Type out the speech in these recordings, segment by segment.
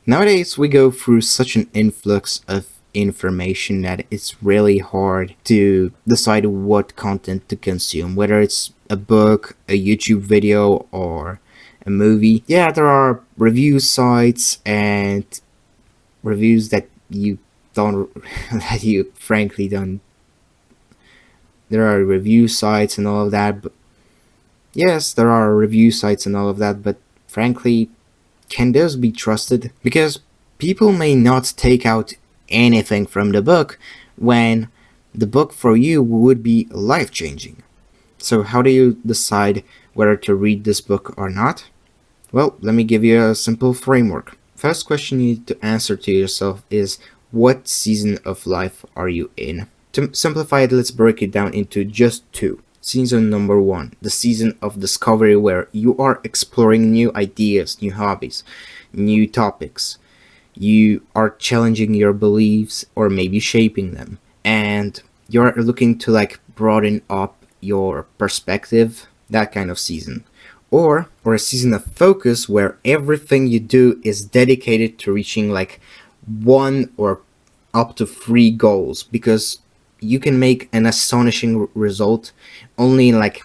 Nowadays, we go through such an influx of information that it's really hard to decide what content to consume, whether it's a book, a YouTube video, or a movie. Yeah, there are review sites and reviews that you don't, that you frankly don't. There are review sites and all of that, but yes, there are review sites and all of that, but frankly, can those be trusted? Because people may not take out anything from the book when the book for you would be life changing. So, how do you decide whether to read this book or not? Well, let me give you a simple framework. First question you need to answer to yourself is, what season of life are you in? To simplify it, let's break it down into just two. Season number one, the season of discovery, where you are exploring new ideas, new hobbies, new topics. You are challenging your beliefs or maybe shaping them. And you're looking to like broaden up your perspective, that kind of season. Or a season of focus where everything you do is dedicated to reaching like one or up to three goals, because you can make an astonishing result only in like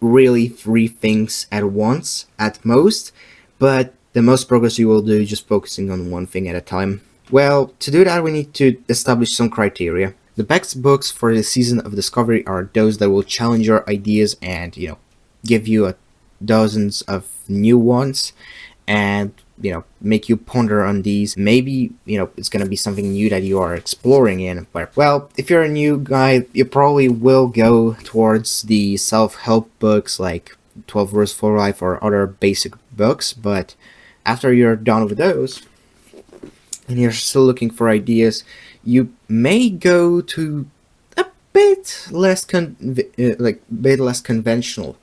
really three things at once at most, but the most progress you will do just focusing on one thing at a time. Well, to do that, we need to establish some criteria. The best books for the season of discovery are those that will challenge your ideas and, give you dozens of new ones, and make you ponder on these. Maybe it's going to be something new that you are exploring in. But well, if you're a new guy, you probably will go towards the self-help books like 12 Rules for Life or other basic books. But after you're done with those and you're still looking for ideas, you may go to a bit less bit less conventional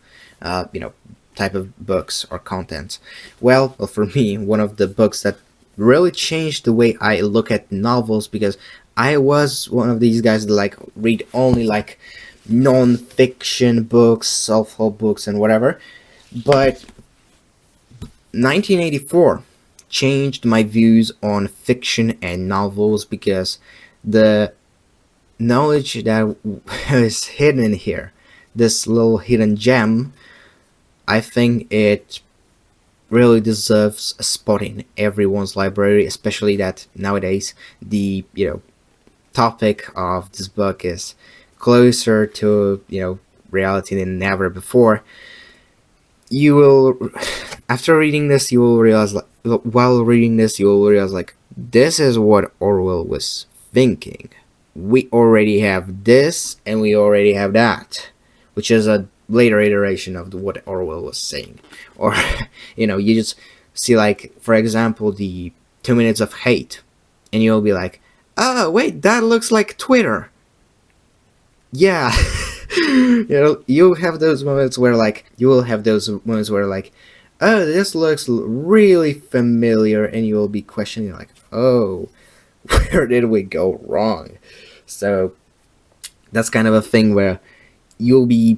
type of books or content. Well, for me, one of the books that really changed the way I look at novels, because I was one of these guys that like read only like non-fiction books, self-help books, and whatever. But 1984 changed my views on fiction and novels, because the knowledge that is hidden here, this little hidden gem, I think it really deserves a spot in everyone's library, especially that nowadays the topic of this book is closer to reality than ever before. You will, after reading this, you will realize, like, while reading this, you will realize like, this is what Orwell was thinking. We already have this and we already have that, which is a later iteration of what Orwell was saying. Or you just see, like, for example, the 2 Minutes of Hate, and you'll be like, oh wait, that looks like Twitter. Yeah. You have those moments where like, you will have those moments where like, oh, this looks really familiar, and you will be questioning like, oh, where did we go wrong? So that's kind of a thing where you'll be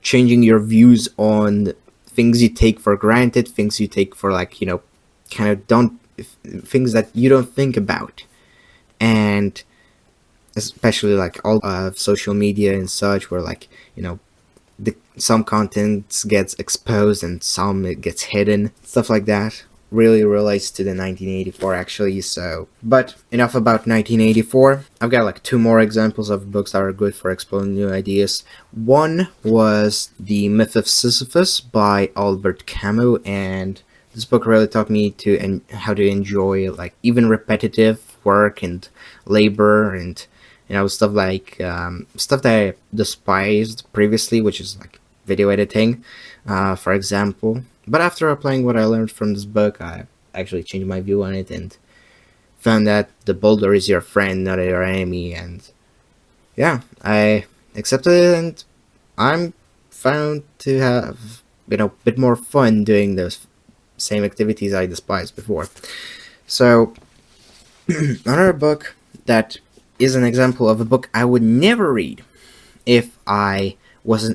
changing your views on things you take for granted, things you take for like, kind of don't, things that you don't think about. And especially like all of social media and such, where like, some content gets exposed and some it gets hidden, stuff like that really relates to the 1984 actually. So, but enough about 1984. I've got like two more examples of books that are good for exploring new ideas. One was The Myth of Sisyphus by Albert Camus, and this book really taught me to how to enjoy like even repetitive work and labor, and stuff like stuff that I despised previously, which is like video editing, for example. But after applying what I learned from this book, I actually changed my view on it and found that the boulder is your friend, not your enemy. And yeah, I accepted it, and I'm found to have a bit more fun doing those same activities I despised before. So another book that is an example of a book I would never read if I was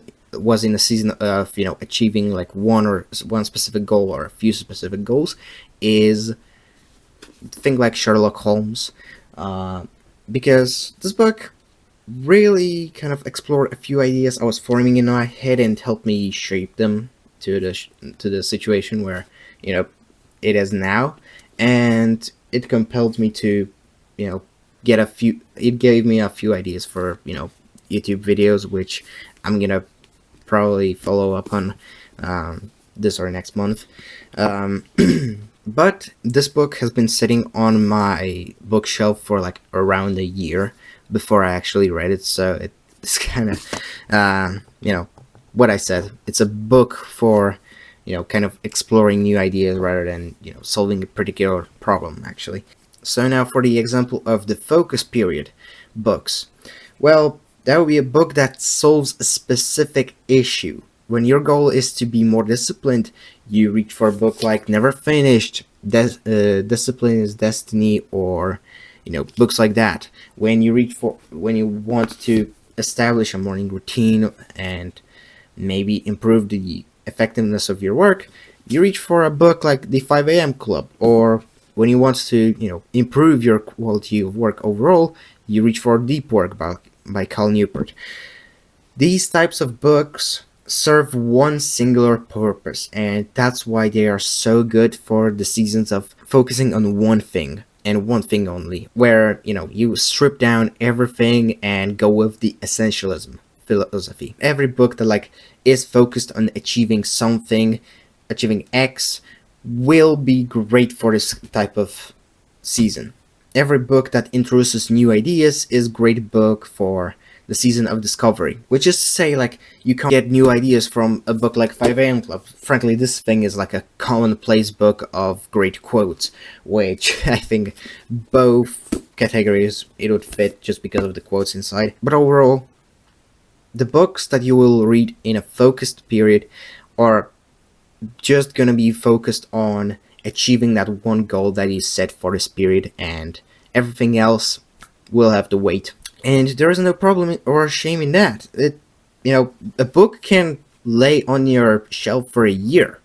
in a season of achieving like one specific goal or a few specific goals, is think like Sherlock Holmes, uh, because this book really kind of explored a few ideas I was forming in my head and helped me shape them to the situation where you know it is now, and it compelled me to you know get a few. It gave me a few ideas for YouTube videos, which I'm gonna probably follow up on this or next month. Um, but this book has been sitting on my bookshelf for like around a year before I actually read it, so it's kind of, what I said. It's a book for, kind of exploring new ideas rather than, solving a particular problem, actually. So now for the example of the focus period books. Well, that would be a book that solves a specific issue. When your goal is to be more disciplined, you reach for a book like Never Finished, Discipline is Destiny, or books like that. When you want to establish a morning routine and maybe improve the effectiveness of your work, you reach for a book like The 5 a.m. Club. Or when you want to improve your quality of work overall, you reach for Deep Work by Cal Newport. These types of books serve one singular purpose, and that's why they are so good for the seasons of focusing on one thing and one thing only, where you strip down everything and go with the essentialism philosophy. Every book that is focused on achieving something, achieving X, will be great for this type of season. Every book that introduces new ideas is great book for the season of discovery, which is to say, you can't get new ideas from a book like 5 a.m. Club. Frankly, this thing is like a commonplace book of great quotes, which I think both categories it would fit just because of the quotes inside. But overall, the books that you will read in a focused period are just gonna be focused on achieving that one goal that is set for this period, and everything else will have to wait. And there is no problem or shame in that. A book can lay on your shelf for a year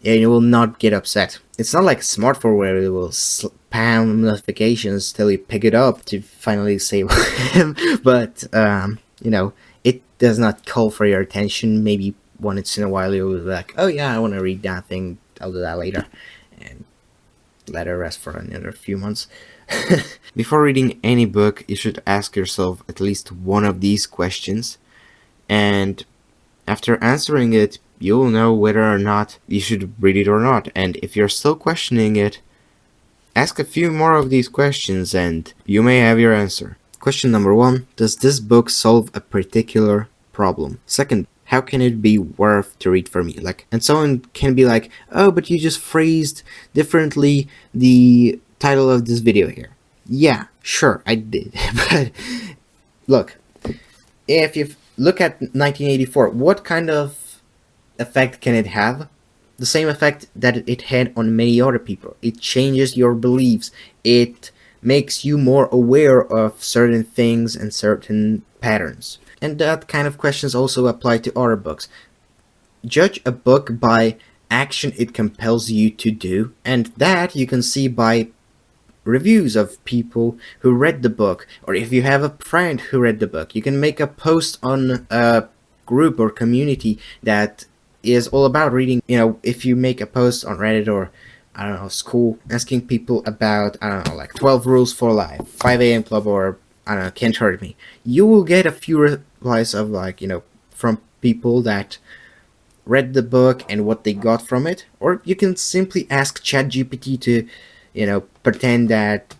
and you will not get upset. It's not like a smartphone where it will spam notifications till you pick it up to finally save him. But, it does not call for your attention. Maybe once in a while you'll be like, oh yeah, I want to read that thing, I'll do that later. And let it rest for another few months. Before reading any book, you should ask yourself at least one of these questions, and after answering it, you'll know whether or not you should read it or not. And if you're still questioning it, ask a few more of these questions and you may have your answer. Question number 1: does this book solve a particular problem? Second, how can it be worth to read for me? And someone can be like, oh, but you just phrased differently the title of this video here. Yeah, sure, I did. But look, if you look at 1984, what kind of effect can it have? The same effect that it had on many other people. It changes your beliefs. It makes you more aware of certain things and certain patterns. And that kind of questions also apply to other books. Judge a book by action it compels you to do, and that you can see by reviews of people who read the book. Or if you have a friend who read the book, you can make a post on a group or community that is all about reading. If you make a post on Reddit or I don't know, school, asking people about 12 rules for life, 5 a.m. Club, or I don't know, Can't Hurt Me, you will get a few replies of from people that read the book and what they got from it. Or you can simply ask ChatGPT to pretend that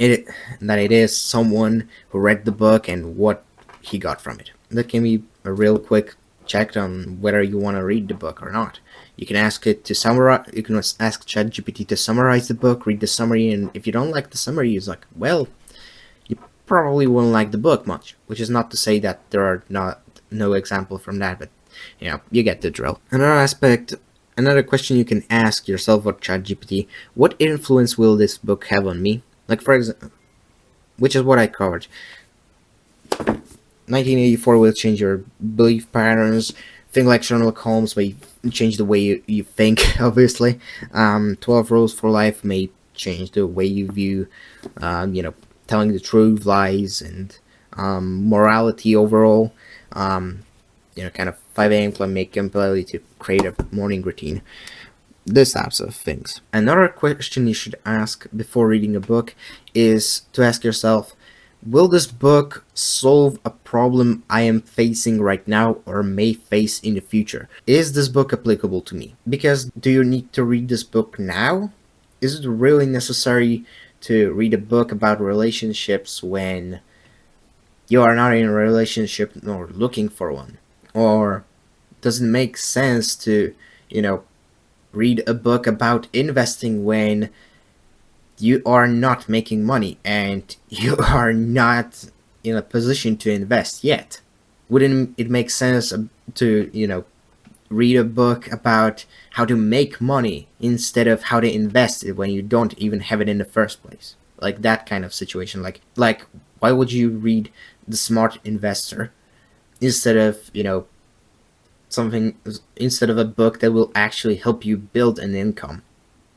it is someone who read the book and what he got from it. That can be a real quick check on whether you want to read the book or not. You can ask it to summarize. You can ask ChatGPT to summarize the book, read the summary, and if you don't like the summary, it's like, well, you probably won't like the book much. Which is not to say that there are no example from that, but you get the drill. Another question you can ask yourself or ChatGPT: what influence will this book have on me? For example, which is what I covered. 1984 will change your belief patterns. Thing like Sherlock Holmes may change the way you think, obviously. 12 Rules for Life may change the way you view, you know, telling the truth, lies, and morality overall. You know, kind of 5 a.m. club, make ability to create a morning routine. These types of things. Another question you should ask before reading a book is to ask yourself, will this book solve a problem I am facing right now or may face in the future? Is this book applicable to me? Because do you need to read this book now? Is it really necessary to read a book about relationships when you are not in a relationship nor looking for one? Or does it make sense to, you know, read a book about investing when you are not making money and you are not in a position to invest yet? Wouldn't it make sense to, you know, read a book about how to make money instead of how to invest it when you don't even have it in the first place? Like that kind of situation. Like why would you read The Smart Investor instead of, you know, instead of a book that will actually help you build an income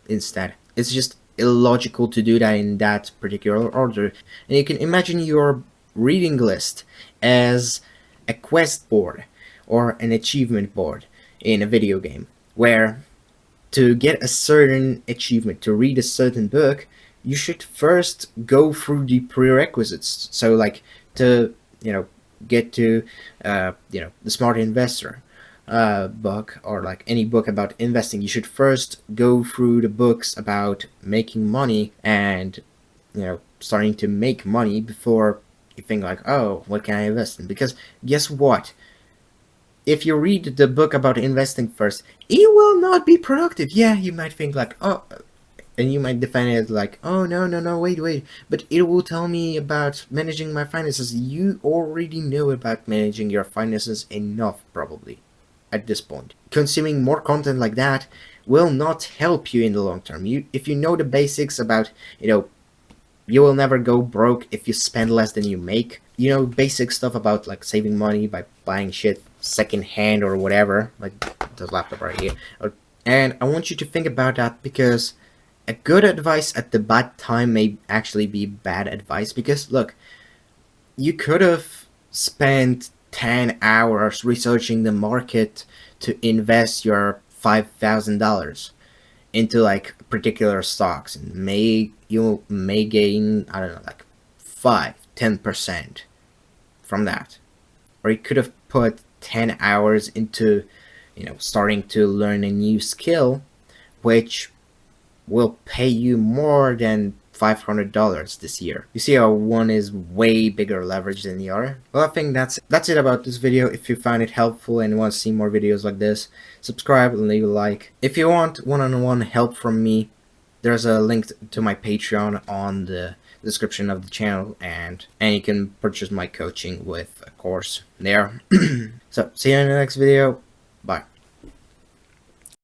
instead? It's just illogical to do that in that particular order. And you can imagine your reading list as a quest board or an achievement board in a video game, where to get a certain achievement, to read a certain book, you should first go through the prerequisites. So like to, you know, get to you know, The Smart Investor book, or like any book about investing, you should first go through the books about making money and, you know, starting to make money before you think like, oh, what can I invest in? Because guess what? If you read the book about investing first, it will not be productive. Yeah, you might think like, oh, and you might define it like, oh, no, wait, but it will tell me about managing my finances. You already know about managing your finances enough, probably, at this point. Consuming more content like that will not help you in the long term. If you know the basics about, you know, you will never go broke if you spend less than you make. You know, basic stuff about like saving money by buying shit second hand or whatever, like this laptop right here. And I want you to think about that, because a good advice at the bad time may actually be bad advice. Because look, you could have spent 10 hours researching the market to invest your $5,000 into like particular stocks, and you may gain, I don't know, like 5-10% from that. Or you could have put 10 hours into, you know, starting to learn a new skill, which will pay you more than $500 this year. You see how one is way bigger leverage than the other? Well, I think that's it about this video. If you found it helpful and want to see more videos like this, subscribe and leave a like. If you want one-on-one help from me, there's a link to my Patreon on the description of the channel, and you can purchase my coaching with a course there. So see you in the next video. Bye.